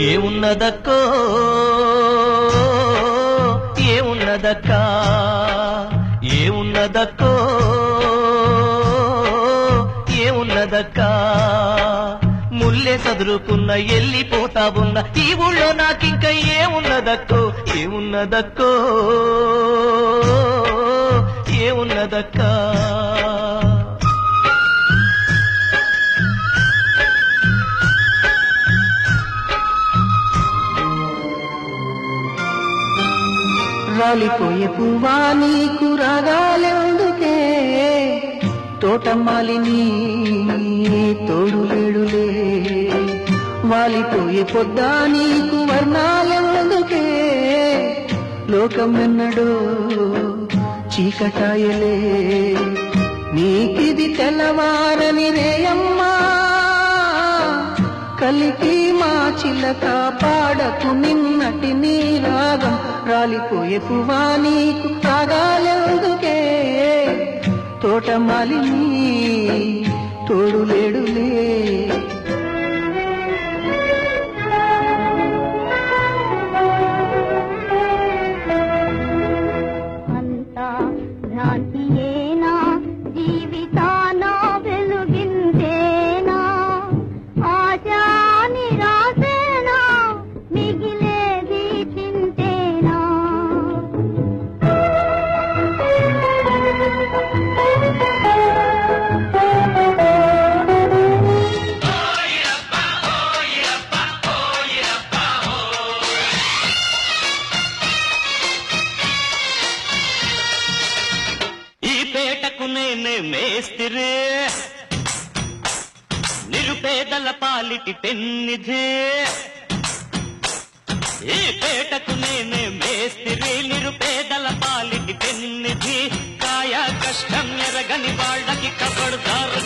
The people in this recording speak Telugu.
ఏమున్నదక్కో ఏమున్నదక్కా ఏమున్నదక్కో ఏమున్నదక్కా ముల్లే సదురుకున్న ఎల్లిపోతా ఉన్న ఈ ఊళ్ళో నాకింక ఏమున్నదక్కో ఏమున్నదక్కో ఏమున్నదక్కా రాలిపోయే పువ్వా నీకు రాగాలెందుకే తోటమాలిని తోడులేడులే వాలిపోయే పొద్దా నీకు వర్ణాలెందుకే లోకం ఎన్నడో చీకటాయలే నీకిది తెల్లవారని రేయమ్మా కలికి మా చిలక పాడకు నిన్నటి నీ రాగం రాలిపోయే పువ్వా నీకు రాగాలెందుకే తోటమాలిని తోడులేడులే అంతా భ్రాంతియేనా జీవితాన వెలుగిందేనా ఆశా నిరాశేనా మిగిలేది చింతేనా నేనే మేస్తిరే నిరుపేదల పాలిటి పెన్నిధే ఈ పేటకు నేనే మేస్తిరి నిరుపేదల పాలిటి పెన్నిధి కాయ కష్టం ఎరగని వాళ్ళకి కబడ్దారు